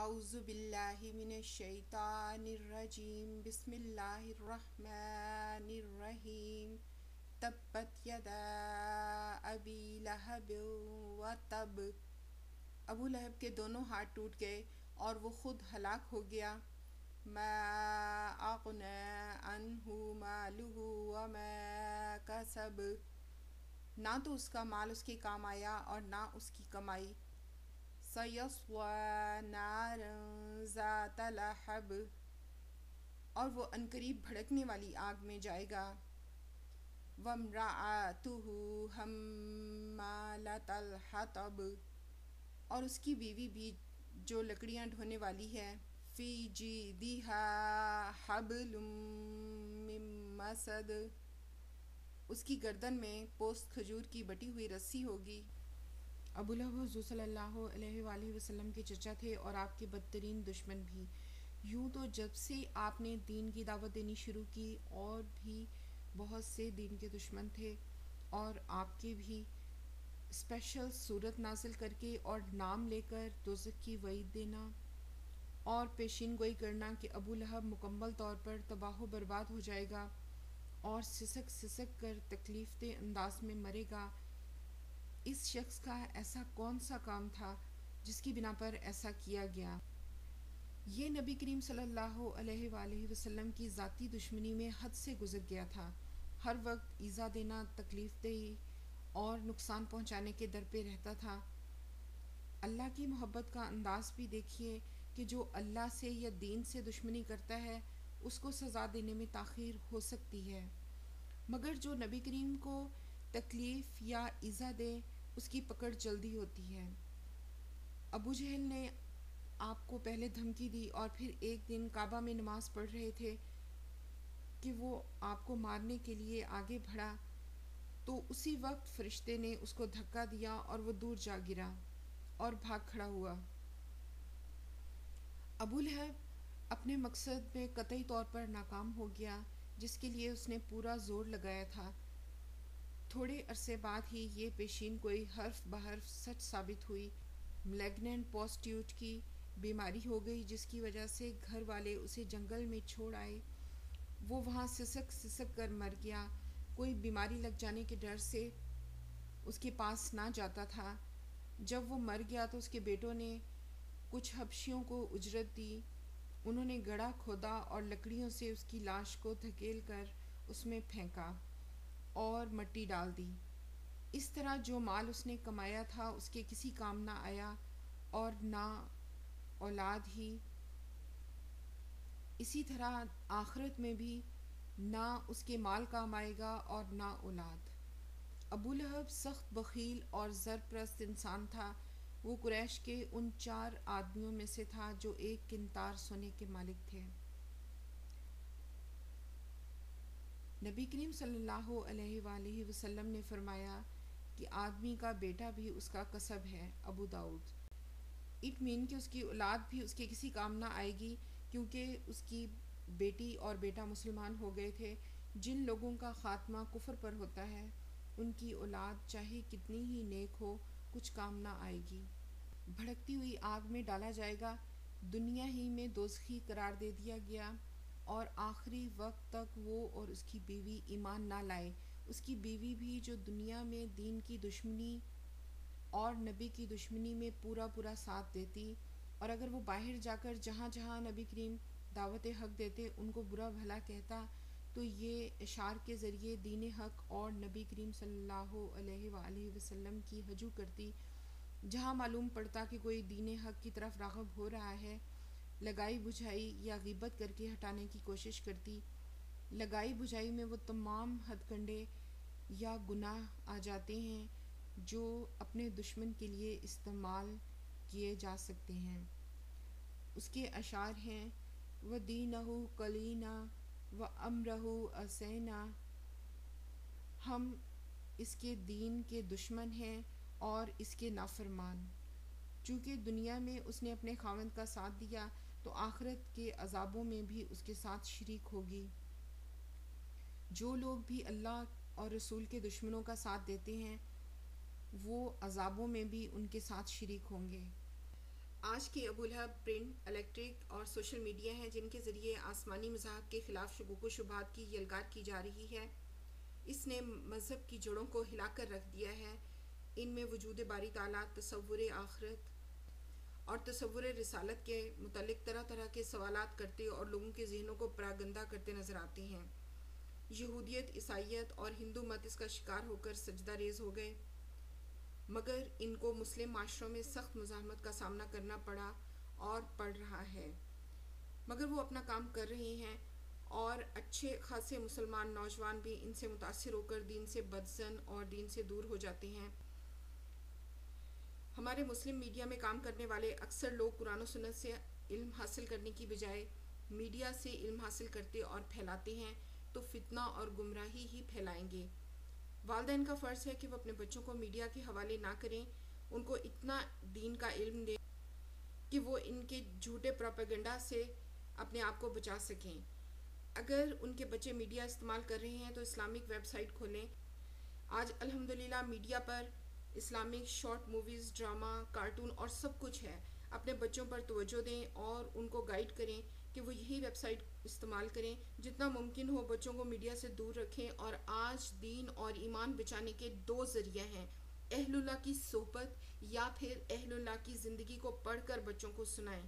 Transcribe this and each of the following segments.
اعوذ باللہ من الشیطان الرجیم بسم اللہ الرحمن الرحیم تبت یدا ابی لہب وتب۔ ابو لہب کے دونوں ہاتھ ٹوٹ گئے اور وہ خود ہلاک ہو گیا۔ ما اغنی عنہ مالہ وما کسب، نہ تو اس کا مال اس کے کام آیا اور نہ اس کی کمائی۔ سیصلی نارا ذات لہب، اور وہ عنقریب بھڑکنے والی آگ میں جائے گا۔ وامرأتہ حمالۃ الحطب، اور اس کی بیوی بھی جو لکڑیاں ڈھونے والی ہے۔ فی جیدہا حبل من مسد، اس کی گردن میں پوست کھجور کی بٹی ہوئی رسی ہوگی۔ ابو لہب حضور صلی اللہ علیہ وآلہ وسلم کے چچا تھے اور آپ کے بدترین دشمن بھی۔ یوں تو جب سے آپ نے دین کی دعوت دینی شروع کی اور بھی بہت سے دین کے دشمن تھے، اور آپ کے بھی اسپیشل صورت نازل کر کے اور نام لے کر دوزخ کی وعید دینا اور پیشین گوئی کرنا کہ ابو لہب مکمل طور پر تباہ و برباد ہو جائے گا اور سسک سسک کر تکلیف دہ انداز میں مرے گا۔ اس شخص کا ایسا کون سا کام تھا جس کی بنا پر ایسا کیا گیا؟ یہ نبی کریم صلی اللہ علیہ وآلہ وسلم کی ذاتی دشمنی میں حد سے گزر گیا تھا۔ ہر وقت ایذا دینا، تکلیف دہی اور نقصان پہنچانے کے در پہ رہتا تھا۔ اللہ کی محبت کا انداز بھی دیکھیے کہ جو اللہ سے یا دین سے دشمنی کرتا ہے اس کو سزا دینے میں تاخیر ہو سکتی ہے، مگر جو نبی کریم کو تکلیف یا ایذا دے اس کی پکڑ جلدی ہوتی ہے۔ ابو جہل نے آپ کو پہلے دھمکی دی اور پھر ایک دن کعبہ میں نماز پڑھ رہے تھے کہ وہ آپ کو مارنے کے لیے آگے بڑھا، تو اسی وقت فرشتے نے اس کو دھکا دیا اور وہ دور جا گرا اور بھاگ کھڑا ہوا۔ ابو لہب اپنے مقصد میں قطعی طور پر ناکام ہو گیا جس کے لیے اس نے پورا زور لگایا تھا۔ تھوڑے عرصے بعد ہی یہ پیشین گوئی حرف بحرف سچ ثابت ہوئی۔ ملیگننٹ پوسٹیوٹ کی بیماری ہو گئی جس کی وجہ سے گھر والے اسے جنگل میں چھوڑ آئے۔ وہ وہاں سسک سسک کر مر گیا۔ کوئی بیماری لگ جانے کے ڈر سے اس کے پاس نہ جاتا تھا۔ جب وہ مر گیا تو اس کے بیٹوں نے کچھ حبشیوں کو اجرت دی۔ انہوں نے گڑھا کھودا اور لکڑیوں سے اس کی لاش کو دھکیل کر اس میں پھینکا اور مٹی ڈال دی۔ اس طرح جو مال اس نے کمایا تھا اس کے کسی کام نہ آیا اور نہ اولاد ہی۔ اسی طرح آخرت میں بھی نہ اس کے مال کام آئے گا اور نہ اولاد۔ ابو لہب سخت بخیل اور زر پرست انسان تھا۔ وہ قریش کے ان 4 آدمیوں میں سے تھا جو 1 قنطار سونے کے مالک تھے۔ نبی کریم صلی اللہ علیہ وآلہ وسلم نے فرمایا کہ آدمی کا بیٹا بھی اس کا کسب ہے۔ ابو داؤد۔ اٹ مین کہ اس کی اولاد بھی اس کے کسی کام نہ آئے گی، کیونکہ اس کی بیٹی اور بیٹا مسلمان ہو گئے تھے۔ جن لوگوں کا خاتمہ کفر پر ہوتا ہے ان کی اولاد چاہے کتنی ہی نیک ہو کچھ کام نہ آئے گی۔ بھڑکتی ہوئی آگ میں ڈالا جائے گا، دنیا ہی میں دوزخی قرار دے دیا گیا، اور آخری وقت تک وہ اور اس کی بیوی ایمان نہ لائے۔ اس کی بیوی بھی جو دنیا میں دین کی دشمنی اور نبی کی دشمنی میں پورا پورا ساتھ دیتی، اور اگر وہ باہر جا کر جہاں جہاں نبی کریم دعوت حق دیتے ان کو برا بھلا کہتا، تو یہ اشعار کے ذریعے دین حق اور نبی کریم صلی اللہ علیہ وآلہ وسلم کی ہجو کرتی۔ جہاں معلوم پڑتا کہ کوئی دین حق کی طرف راغب ہو رہا ہے، لگائی بجھائی یا غیبت کر کے ہٹانے کی کوشش کرتی۔ لگائی بجھائی میں وہ تمام ہتھ کنڈے یا گناہ آ جاتے ہیں جو اپنے دشمن کے لیے استعمال کیے جا سکتے ہیں۔ اس کے اشعار ہیں: وَدِینَہُ قَلِینَا وَأَمْرَہُ أَسَینَا، ہم اس کے دین کے دشمن ہیں اور اس کے نافرمان۔ چونکہ دنیا میں اس نے اپنے خاوند کا ساتھ دیا تو آخرت کے عذابوں میں بھی اس کے ساتھ شریک ہوگی۔ جو لوگ بھی اللہ اور رسول کے دشمنوں کا ساتھ دیتے ہیں وہ عذابوں میں بھی ان کے ساتھ شریک ہوں گے۔ آج کی ابو لہب پرنٹ، الیکٹرک اور سوشل میڈیا ہیں جن کے ذریعے آسمانی مذاہب کے خلاف شکوک و شبہات کی یلغار کی جا رہی ہے۔ اس نے مذہب کی جڑوں کو ہلا کر رکھ دیا ہے۔ ان میں وجود باری تعالیٰ، تصور آخرت اور تصور رسالت کے متعلق طرح طرح کے سوالات کرتے اور لوگوں کے ذہنوں کو پراگندہ کرتے نظر آتے ہیں۔ یہودیت، عیسائیت اور ہندو مت اس کا شکار ہو کر سجدہ ریز ہو گئے، مگر ان کو مسلم معاشروں میں سخت مزاحمت کا سامنا کرنا پڑا اور پڑ رہا ہے، مگر وہ اپنا کام کر رہے ہیں، اور اچھے خاصے مسلمان نوجوان بھی ان سے متاثر ہو کر دین سے بدظن اور دین سے دور ہو جاتے ہیں۔ ہمارے مسلم میڈیا میں کام کرنے والے اکثر لوگ قرآن و سنت سے علم حاصل کرنے کی بجائے میڈیا سے علم حاصل کرتے اور پھیلاتے ہیں تو فتنہ اور گمراہی ہی پھیلائیں گے۔ والدین کا فرض ہے کہ وہ اپنے بچوں کو میڈیا کے حوالے نہ کریں، ان کو اتنا دین کا علم دیں کہ وہ ان کے جھوٹے پروپیگنڈا سے اپنے آپ کو بچا سکیں۔ اگر ان کے بچے میڈیا استعمال کر رہے ہیں تو اسلامک ویب سائٹ کھولیں۔ آج الحمدللہ میڈیا پر Islamic short movies, drama, cartoon اور سب کچھ ہے۔ اپنے بچوں پر توجہ دیں اور ان کو گائیڈ کریں کہ وہ یہی ویب سائٹ استعمال کریں۔ جتنا ممکن ہو بچوں کو میڈیا سے دور رکھیں، اور آج دین اور ایمان بچانے کے دو ذریعہ ہیں: اہل اللہ کی صحبت یا پھر اہل اللہ کی زندگی کو پڑھ کر بچوں کو سنائیں۔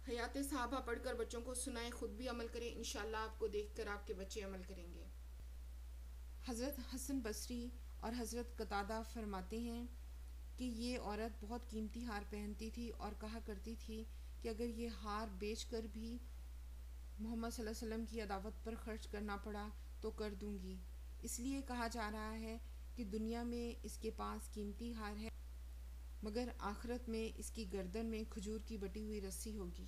حیات صحابہ پڑھ کر بچوں کو سنائیں، خود بھی عمل کریں، انشاءاللہ آپ کو دیکھ کر آپ کے بچے عمل کریں گے۔ حضرت حسن بصری اور حضرت قتادہ فرماتے ہیں کہ یہ عورت بہت قیمتی ہار پہنتی تھی اور کہا کرتی تھی کہ اگر یہ ہار بیچ کر بھی محمد صلی اللہ علیہ وسلم کی عداوت پر خرچ کرنا پڑا تو کر دوں گی۔ اس لیے کہا جا رہا ہے کہ دنیا میں اس کے پاس قیمتی ہار ہے، مگر آخرت میں اس کی گردن میں کھجور کی بٹی ہوئی رسی ہوگی۔